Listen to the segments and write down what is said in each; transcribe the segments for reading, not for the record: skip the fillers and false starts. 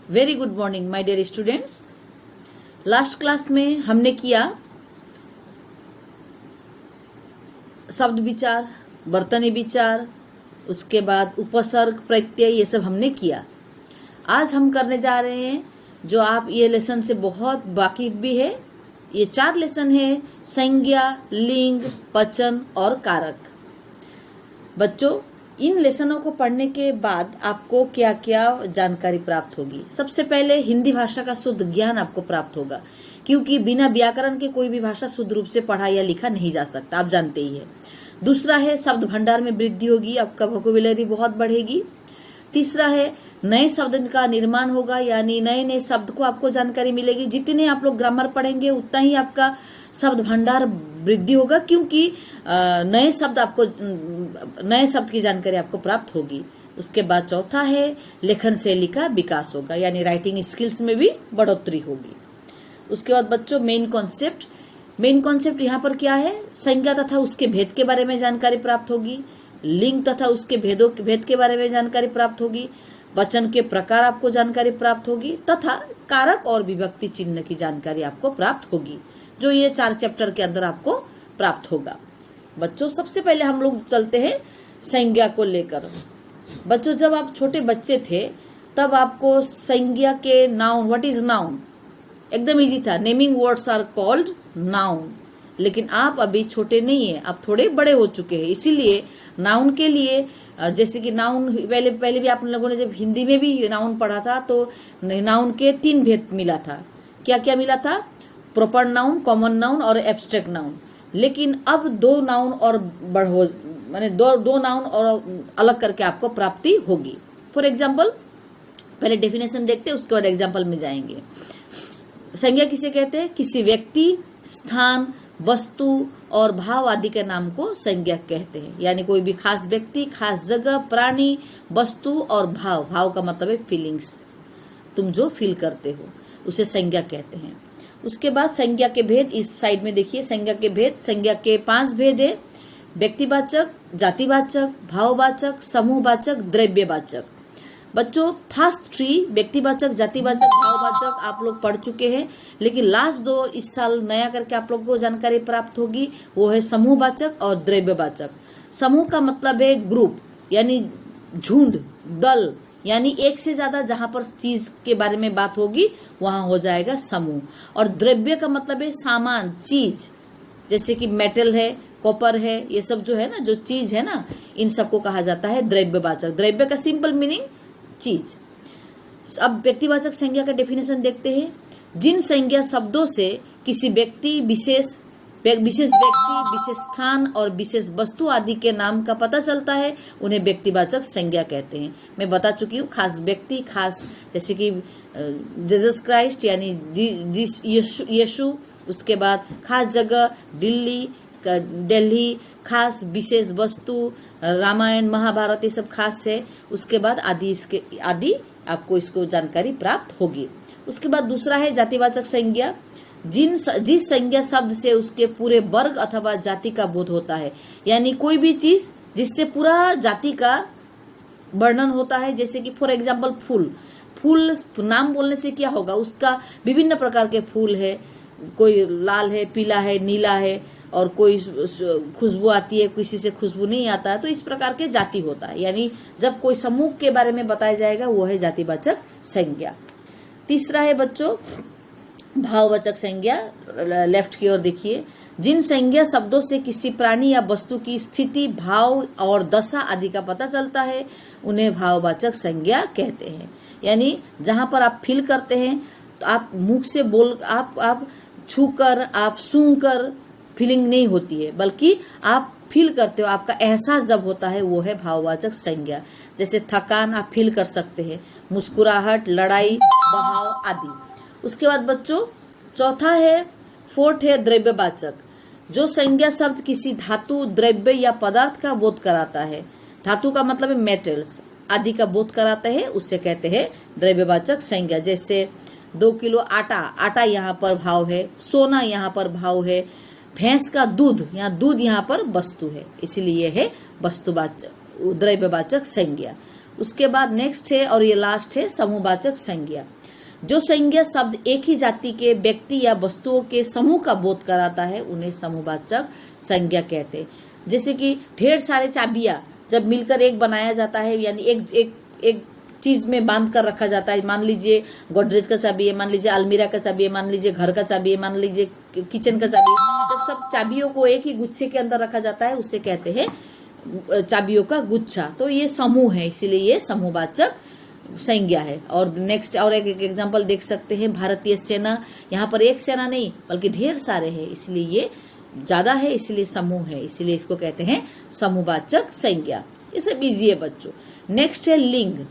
Very good morning my dear students. Last class में हमने किया शब्द विचार, वर्तनी विचार, उसके बाद उपसर्ग, प्रत्यय, ये सब हमने किया। आज हम करने जा रहे हैं जो आप ये लेसन से बहुत वाकिफ भी है। ये 4 लेसन है, संज्ञा, लिंग, वचन और कारक। बच्चों, इन लेसनों को पढ़ने के बाद आपको क्या क्या जानकारी प्राप्त होगी। सबसे पहले हिंदी भाषा का शुद्ध ज्ञान आपको प्राप्त होगा, क्योंकि बिना व्याकरण के कोई भी भाषा शुद्ध रूप से पढ़ा या लिखा नहीं जा सकता, आप जानते ही है। दूसरा है शब्द भंडार में वृद्धि होगी, आपका वोकैबुलरी बहुत बढ़ेगी। तीसरा है नए शब्द का निर्माण होगा, यानी नए नए शब्द को आपको जानकारी मिलेगी। जितने आप लोग ग्रामर पढ़ेंगे उतना ही आपका शब्द भंडार वृद्धि होगा, क्योंकि नए शब्द की जानकारी आपको प्राप्त होगी। उसके बाद चौथा है लेखन शैली का विकास होगा, यानी राइटिंग स्किल्स में भी बढ़ोतरी होगी। उसके बाद बच्चों मेन कॉन्सेप्ट यहाँ पर क्या है, संज्ञा तथा उसके भेद के बारे में जानकारी प्राप्त होगी, लिंग तथा उसके भेद के बारे में जानकारी प्राप्त होगी, वचन के प्रकार आपको जानकारी प्राप्त होगी, तथा कारक और विभक्ति चिन्ह की जानकारी आपको प्राप्त होगी, जो ये 4 चैप्टर के अंदर आपको प्राप्त होगा। बच्चों, सबसे पहले हम लोग चलते हैं संज्ञा को लेकर। बच्चों, जब आप छोटे बच्चे थे तब आपको संज्ञा के नाउन, व्हाट इज नाउन, एकदम इजी था। Naming words are called noun. लेकिन आप अभी छोटे नहीं है, आप थोड़े बड़े हो चुके हैं, इसीलिए नाउन के लिए जैसे कि नाउन पहले भी आप लोगों ने जब हिंदी में भी नाउन पढ़ा था तो नाउन के 3 भेद मिला था। क्या क्या मिला था? प्रॉपर नाउन, कॉमन नाउन और एब्स्ट्रैक्ट नाउन। लेकिन अब 2 नाउन और माने दो नाउन और अलग करके आपको प्राप्ति होगी। फॉर एग्जाम्पल, पहले डेफिनेशन देखते हैं, उसके बाद एग्जाम्पल में जाएंगे। संज्ञा किसे कहते हैं? किसी व्यक्ति, स्थान, वस्तु और भाव आदि के नाम को संज्ञा कहते हैं। यानी कोई भी खास व्यक्ति, खास जगह, प्राणी, वस्तु और भाव का मतलब है फीलिंग्स, तुम जो फील करते हो उसे संज्ञा कहते हैं। उसके बाद संज्ञा के भेद, इस साइड में देखिए संज्ञा के भेद। संज्ञा के 5 भेद है: व्यक्तिवाचक, जातिवाचक, भाववाचक, समूहवाचक, द्रव्यवाचक। बच्चों, फर्स्ट 3 व्यक्तिवाचक, जातिवाचक, भाववाचक आप लोग पढ़ चुके हैं, लेकिन लास्ट 2 इस साल नया करके आप लोग को जानकारी प्राप्त होगी, वो है समूहवाचक और द्रव्यवाचक। समूह का मतलब है ग्रुप, यानी झुंड, दल, यानी एक से ज्यादा जहां पर चीज के बारे में बात होगी वहां हो जाएगा समूह। और द्रव्य का मतलब है सामान, चीज, जैसे कि मेटल है, कॉपर है, ये सब जो है ना, जो चीज है ना, इन सबको कहा जाता है द्रव्यवाचक। द्रव्य का सिंपल मीनिंग चीज। अब व्यक्तिवाचक संज्ञा का डेफिनेशन देखते हैं। जिन संज्ञा शब्दों से किसी विशेष व्यक्ति, विशेष स्थान और विशेष वस्तु आदि के नाम का पता चलता है, उन्हें व्यक्तिवाचक संज्ञा कहते हैं। मैं बता चुकी हूँ, खास व्यक्ति, खास जैसे कि जीसस क्राइस्ट यानी यीशु। उसके बाद खास जगह दिल्ली, खास विशेष वस्तु, रामायण, महाभारत, ये सब खास है। उसके बाद आदि आपको इसको जानकारी प्राप्त होगी। उसके बाद दूसरा है जातिवाचक संज्ञा। जिस संज्ञा शब्द से उसके पूरे वर्ग अथवा जाति का बोध होता है, यानी कोई भी चीज जिससे पूरा जाति का वर्णन होता है। जैसे कि फॉर एग्जाम्पल फूल नाम बोलने से क्या होगा, उसका विभिन्न प्रकार के फूल है, कोई लाल है, पीला है, नीला है, और कोई खुशबू आती है, किसी से खुशबू नहीं आता है, तो इस प्रकार के जाति होता है। यानी जब कोई समूह के बारे में बताया जाएगा वो है जातिवाचक संज्ञा। तीसरा है बच्चों भाववाचक संज्ञा। लेफ्ट की ओर देखिए। जिन संज्ञा शब्दों से किसी प्राणी या वस्तु की स्थिति, भाव और दशा आदि का पता चलता है, उन्हें भाववाचक संज्ञा कहते हैं। यानी जहां पर आप फील करते हैं, तो आप मुख से आप छूकर, आप सूंघकर फीलिंग नहीं होती है, बल्कि आप फील करते हो, आपका एहसास जब होता है वो है भाववाचक संज्ञा। जैसे थकान आप फील कर सकते हैं, मुस्कुराहट, लड़ाई, बहाव आदि। उसके बाद बच्चों चौथा है, 4th है द्रव्यवाचक। जो संज्ञा शब्द किसी धातु, द्रव्य या पदार्थ का बोध कराता है, धातु का मतलब है मेटल्स आदि का बोध कराता है, उससे कहते हैं द्रव्यवाचक संज्ञा। जैसे 2 किलो आटा यहाँ पर भाव है, सोना यहाँ पर भाव है, भैंस का दूध यहाँ पर वस्तु है, इसीलिए है वस्तुवाचक, द्रव्यवाचक संज्ञा। उसके बाद नेक्स्ट है और ये लास्ट है समूहवाचक संज्ञा। जो संज्ञा शब्द एक ही जाति के व्यक्ति या वस्तुओं के समूह का बोध कराता है उन्हें समूहवाचक संज्ञा कहते हैं। जैसे कि ढेर सारे चाबियां जब मिलकर एक बनाया जाता है, यानी एक चीज में बांध कर रखा जाता है। मान लीजिए गोदरेज का चाबी है, मान लीजिए अलमीरा का चाबी है, मान लीजिए घर का चाबी है, मान लीजिए किचन का चाबी है। जब सब चाबियों को एक ही गुच्छे के अंदर रखा जाता है उसे कहते हैं चाबियों का गुच्छा। तो ये समूह है, इसीलिए ये समूहवाचक संज्ञा है। और नेक्स्ट और एक एग्जांपल देख सकते हैं, भारतीय सेना। यहाँ पर एक सेना नहीं बल्कि ढेर सारे हैं, इसलिए ये ज्यादा है, इसलिए समूह है, इसलिए इसको कहते हैं समूहवाचक संज्ञा। ये सब इजी है बच्चों। नेक्स्ट है लिंग।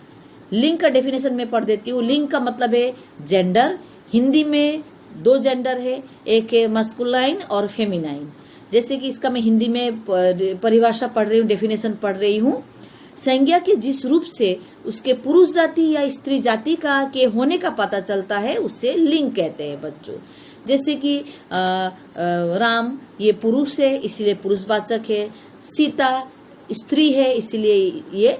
लिंग का डेफिनेशन मैं पढ़ देती हूँ। लिंग का मतलब है जेंडर। हिंदी में 2 जेंडर है, एक है मस्कुलाइन और फेमिनाइन। जैसे कि इसका मैं हिंदी में परिभाषा पढ़ रही हूँ, डेफिनेशन पढ़ रही हूँ। संज्ञा के जिस रूप से उसके पुरुष जाति या स्त्री जाति का के होने का पता चलता है उसे लिंग कहते हैं बच्चों। जैसे कि राम ये पुरुष है इसलिए पुरुषवाचक है, सीता स्त्री है इसलिए ये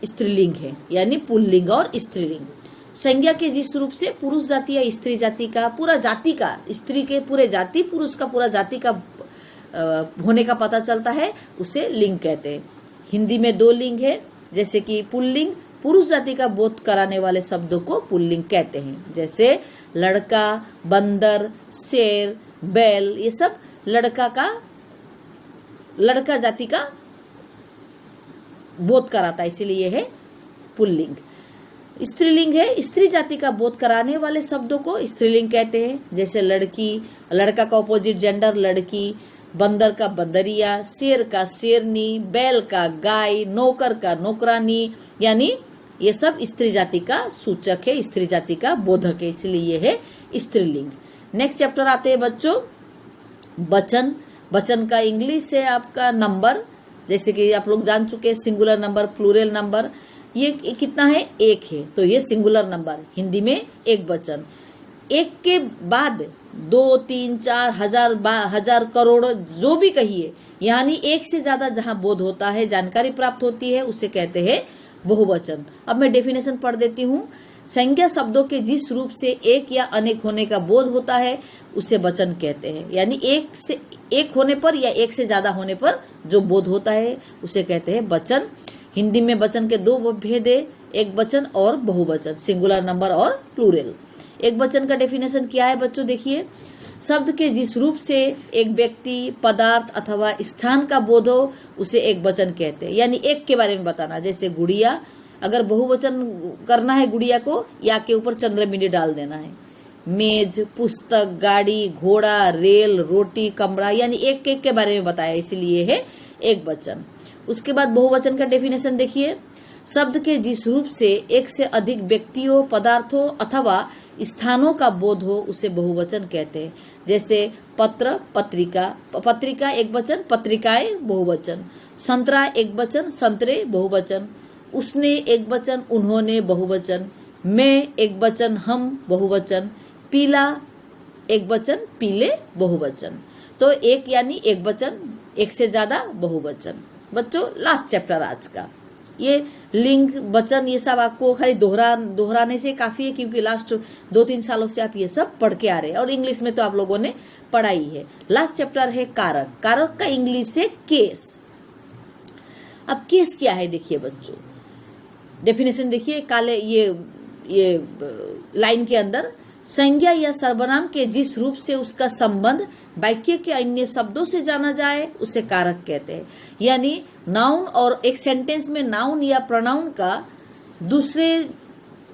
स्त्रीलिंग है, यानी पुल्लिंग और स्त्रीलिंग। संज्ञा के जिस रूप से पुरुष जाति या स्त्री जाति का पूरा जाति का, स्त्री के पूरे जाति, पुरुष का पूरा जाति का होने का पता चलता है उसे लिंग कहते हैं। हिंदी में 2 लिंग है, जैसे कि पुल्लिंग पुरुष जाति का बोध कराने वाले शब्दों को पुल्लिंग कहते हैं। जैसे लड़का, बंदर, शेर, बैल, ये सब लड़का जाति का बोध कराता है, इसीलिए ये है पुल्लिंग। स्त्रीलिंग है, स्त्री जाति का बोध कराने वाले शब्दों को स्त्रीलिंग कहते हैं। जैसे लड़की, लड़का का ऑपोजिट जेंडर लड़की, बंदर का बंदरिया, शेर का शेरनी, बैल का गाय, नौकर का नौकरानी, यानी ये सब स्त्री जाति का सूचक है, स्त्री जाति का बोधक है, इसलिए ये है स्त्रीलिंग। नेक्स्ट चैप्टर आते हैं बच्चों वचन। वचन का इंग्लिश है आपका नंबर। जैसे कि आप लोग जान चुके हैं सिंगुलर नंबर, प्लूरल नंबर। ये कितना है? 1 है, तो ये सिंगुलर नंबर, हिंदी में एक वचन। 1 के बाद 2, 3, 4, हजार, करोड़ जो भी कहिए, यानी 1 से ज्यादा जहां बोध होता है, जानकारी प्राप्त होती है, उसे कहते हैं बहुवचन। अब मैं डेफिनेशन पढ़ देती हूँ। संज्ञा शब्दों के जिस रूप से एक या अनेक होने का बोध होता है उसे वचन कहते हैं। यानी एक होने पर या 1 से ज्यादा होने पर जो बोध होता है उसे कहते हैं वचन। हिंदी में वचन के 2 भेद है, एक वचन और बहुवचन, सिंगुलर नंबर और प्लूरल। एक वचन का डेफिनेशन क्या है बच्चों? देखिए, शब्द के जिस रूप से एक व्यक्ति, पदार्थ अथवा स्थान का बोध हो उसे एक वचन कहते हैं, यानी एक के बारे में बताना। जैसे गुड़िया, अगर बहुवचन करना है गुड़िया को, या के ऊपर चंद्रबिंदी डाल देना है। मेज, पुस्तक, गाड़ी, घोड़ा, रेल, रोटी, कमरा, यानी एक एक के बारे में बताया, इसीलिए है एक वचन। उसके बाद बहुवचन का डेफिनेशन देखिए, शब्द के जिस रूप से एक से अधिक व्यक्तियों, पदार्थों अथवा स्थानों का बोध हो उसे बहुवचन कहते हैं। जैसे पत्र, पत्रिका, पत्रिका एक वचन, पत्रिकाएं बहुवचन। संतरा एक वचन, संतरे बहुवचन। उसने एक वचन, उन्होंने बहुवचन। मैं एक वचन, हम बहुवचन। पीला एक वचन, पीले बहुवचन। तो एक यानी एक वचन, 1 से ज्यादा बहुवचन। बच्चों लास्ट चैप्टर आज का, ये लिंग, वचन, ये सब आपको खाली दोहराने से काफी है, क्योंकि लास्ट 2-3 सालों से आप ये सब पढ़ के आ रहे हैं और इंग्लिश में तो आप लोगों ने पढ़ा ही है। लास्ट चैप्टर है कारक। कारक का इंग्लिश से केस। अब केस क्या है देखिए बच्चों, डेफिनेशन देखिए काले ये लाइन के अंदर, संज्ञा या सर्वनाम के जिस रूप से उसका संबंध वाक्य के अन्य शब्दों से जाना जाए उसे कारक कहते हैं। यानी नाउन और एक सेंटेंस में नाउन या प्रोनाउन का दूसरे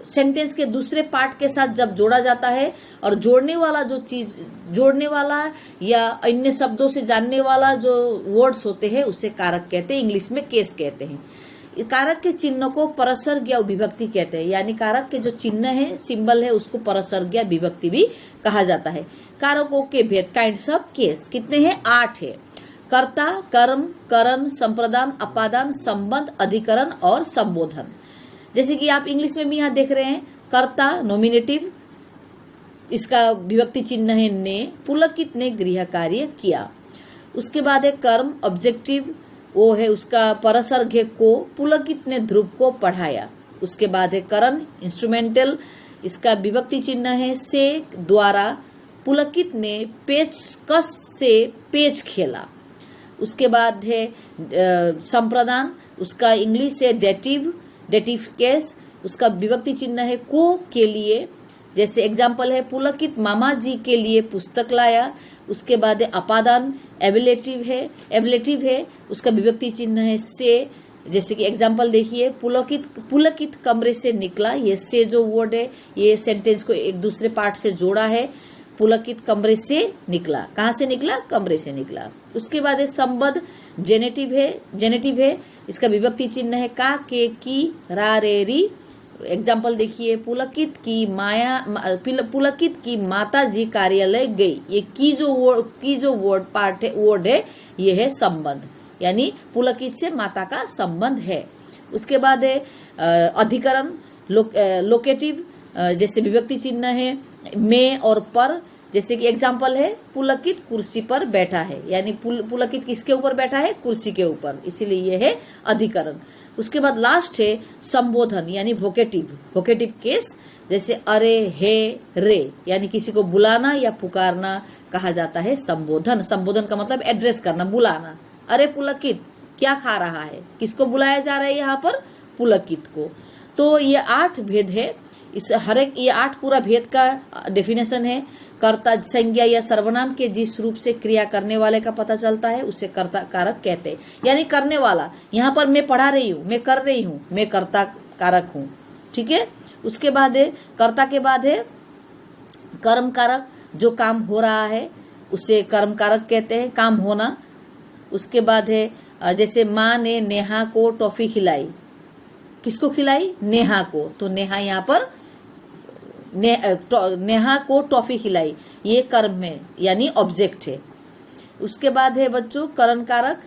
सेंटेंस के दूसरे पार्ट के साथ जब जोड़ा जाता है और जोड़ने वाला जो चीज, जोड़ने वाला या अन्य शब्दों से जानने वाला जो वर्ड्स होते हैं उसे कारक कहते हैं, इंग्लिश में केस कहते हैं। कारक के चिन्ह को परसर्ग या विभक्ति कहते हैं, यानी कारक के जो चिन्ह है, सिंबल है, उसको परसर्ग या विभक्ति भी कहा जाता है। कारकों के भेद, काइंड्स ऑफ केस, कितने हैं? 8 है। कर्ता, कर्म, करण, संप्रदान, अपादान, संबंध, अधिकरण और संबोधन। जैसे कि आप इंग्लिश में भी यहाँ देख रहे हैं, कर्ता नॉमिनेटिव, इसका विभक्ति चिन्ह है ने, पुलकित ने गृह कार्य किया। उसके बाद है कर्म ऑब्जेक्टिव, वो है उसका परसर्ग को पुलकित ने ध्रुव को पढ़ाया। उसके बाद है करण इंस्ट्रूमेंटल, इसका विभक्ति चिन्ह है से द्वारा पुलकित ने पेचकस से पेच खेला। उसके बाद है संप्रदान, उसका इंग्लिश है डेटिव केस, उसका विभक्ति चिन्ह है को के लिए। जैसे एग्जाम्पल है पुलकित मामा जी के लिए पुस्तक लाया। उसके बाद है अपादान एबलेटिव है, उसका विभक्ति चिन्ह है से। जैसे कि एग्जाम्पल देखिए, पुलकित कमरे से निकला, ये से जो वर्ड है ये सेंटेंस को एक दूसरे पार्ट से जोड़ा है। पुलकित कमरे से निकला, कहाँ से निकला? कमरे से निकला। उसके बाद है संबद्ध जेनेटिव है, इसका विभक्ति चिन्ह है का के की रा रे री। एग्जाम्पल देखिए, पुलकित की माता जी कार्यालय गई, ये की जो वर्ड है ये है संबंध, यानी पुलकित से माता का संबंध है। उसके बाद है अधिकरण लोकेटिव, जैसे विभक्ति चिन्ह है में और पर। जैसे कि एग्जाम्पल है पुलकित कुर्सी पर बैठा है, यानी पुलकित किसके ऊपर बैठा है? कुर्सी के ऊपर, इसीलिए ये है अधिकरण। उसके बाद लास्ट है संबोधन, यानी वोकेटिव केस। जैसे अरे, हे, रे, यानी किसी को बुलाना या पुकारना कहा जाता है संबोधन। संबोधन का मतलब एड्रेस करना, बुलाना। अरे पुलकित क्या खा रहा है? किसको बुलाया जा रहा है यहाँ पर? पुलकित को। तो ये 8 भेद है, इस हर एक ये 8 पूरा भेद का डेफिनेशन है। कर्ता संज्ञा या सर्वनाम के जिस रूप से क्रिया करने वाले का पता चलता है उसे कर्ता कारक कहते हैं, यानी करने वाला। यहाँ पर मैं पढ़ा रही हूँ, मैं कर रही हूँ, मैं कर्ता कारक हूँ, ठीक है। उसके बाद है कर्ता के बाद है कर्म कारक, जो काम हो रहा है उसे कर्म कारक कहते हैं, काम होना। उसके बाद है जैसे माँ ने नेहा को टॉफी खिलाई, किसको खिलाई? नेहा को, तो नेहा यहाँ पर नेहा को टॉफी खिलाई, ये कर्म है, यानी ऑब्जेक्ट है। उसके बाद है बच्चों करण कारक,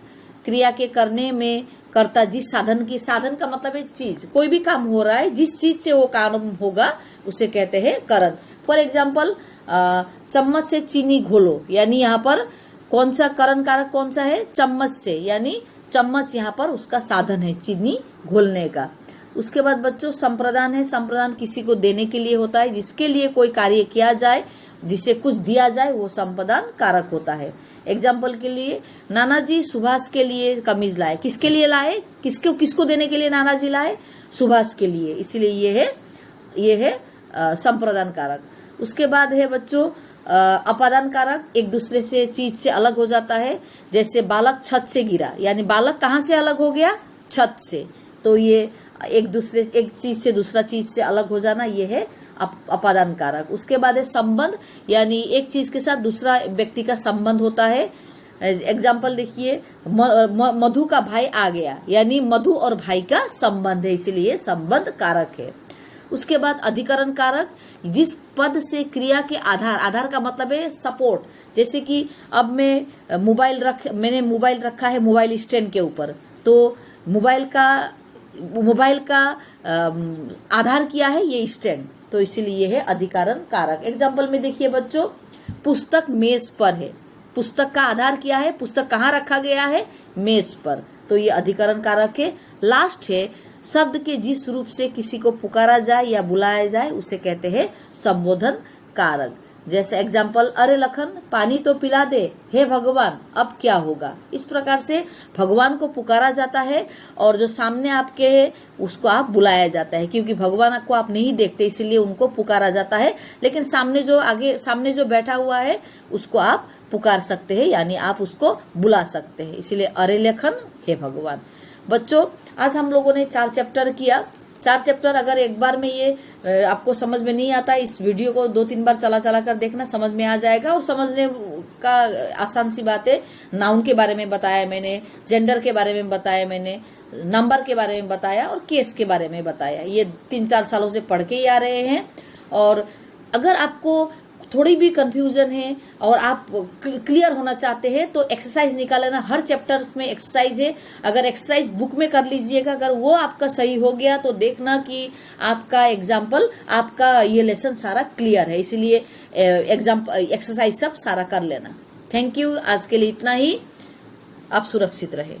क्रिया के करने में कर्ता जिस साधन का मतलब है चीज, कोई भी काम हो रहा है जिस चीज से वो काम होगा उसे कहते हैं करण। फॉर एग्जाम्पल चम्मच से चीनी घोलो, यानी यहाँ पर कौन सा करण कारक कौन सा है? चम्मच से, यानी चम्मच यहाँ पर उसका साधन है चीनी घोलने का। उसके बाद बच्चों संप्रदान है, संप्रदान किसी को देने के लिए होता है, जिसके लिए कोई कार्य किया जाए, जिसे कुछ दिया जाए, वो संप्रदान कारक होता है। एग्जाम्पल के लिए नानाजी सुभाष के लिए कमीज लाए, किसके लिए लाए? किसको देने के लिए नानाजी लाए? सुभाष के लिए, इसलिए ये है संप्रदान कारक। उसके बाद है बच्चों अपादान कारक, एक दूसरे से चीज से अलग हो जाता है। जैसे बालक छत से गिरा, यानी बालक कहाँ से अलग हो गया? छत से, तो ये एक चीज से दूसरा चीज से अलग हो जाना, ये है अपादान कारक। उसके बाद है संबंध, यानी एक चीज के साथ दूसरा व्यक्ति का संबंध होता है। एग्जाम्पल देखिए, मधु का भाई आ गया, यानी मधु और भाई का संबंध है, इसलिए संबंध कारक है। उसके बाद अधिकरण कारक, जिस पद से क्रिया के आधार का मतलब है सपोर्ट। जैसे कि अब मैंने मोबाइल रखा है मोबाइल स्टैंड के ऊपर, तो मोबाइल का आधार किया है ये स्टैंड, तो इसीलिए है अधिकरण कारक। एग्जाम्पल में देखिए बच्चों, पुस्तक मेज पर है, पुस्तक का आधार किया है, पुस्तक कहाँ रखा गया है? मेज पर, तो ये अधिकरण कारक है। लास्ट है शब्द के जिस रूप से किसी को पुकारा जाए या बुलाया जाए उसे कहते हैं संबोधन कारक। जैसे एग्जाम्पल, अरे लखन पानी तो पिला दे, हे भगवान अब क्या होगा? इस प्रकार से भगवान को पुकारा जाता है, और जो सामने आपके है उसको आप बुलाया जाता है, क्योंकि भगवान को आप नहीं देखते इसलिए उनको पुकारा जाता है, लेकिन सामने जो बैठा हुआ है उसको आप पुकार सकते हैं, यानी आप उसको बुला सकते हैं, इसलिए अरे लखन हे भगवान। बच्चों आज हम लोगों ने 4 चैप्टर किया। 4 चैप्टर अगर एक बार में ये आपको समझ में नहीं आता, इस वीडियो को 2-3 बार चला कर देखना, समझ में आ जाएगा। और समझने का आसान सी बात है, नाउन के बारे में बताया मैंने, जेंडर के बारे में बताया मैंने, नंबर के बारे में बताया और केस के बारे में बताया। ये 3-4 सालों से पढ़ के ही आ रहे हैं। और अगर आपको थोड़ी भी कंफ्यूजन है और आप क्लियर होना चाहते हैं तो एक्सरसाइज निकाल लेना, हर चैप्टर्स में एक्सरसाइज है। अगर एक्सरसाइज बुक में कर लीजिएगा, अगर वो आपका सही हो गया तो देखना कि आपका आपका ये लेसन सारा क्लियर है, इसलिए एक्सरसाइज सब सारा कर लेना। थैंक यू, आज के लिए इतना ही। आप सुरक्षित रहे।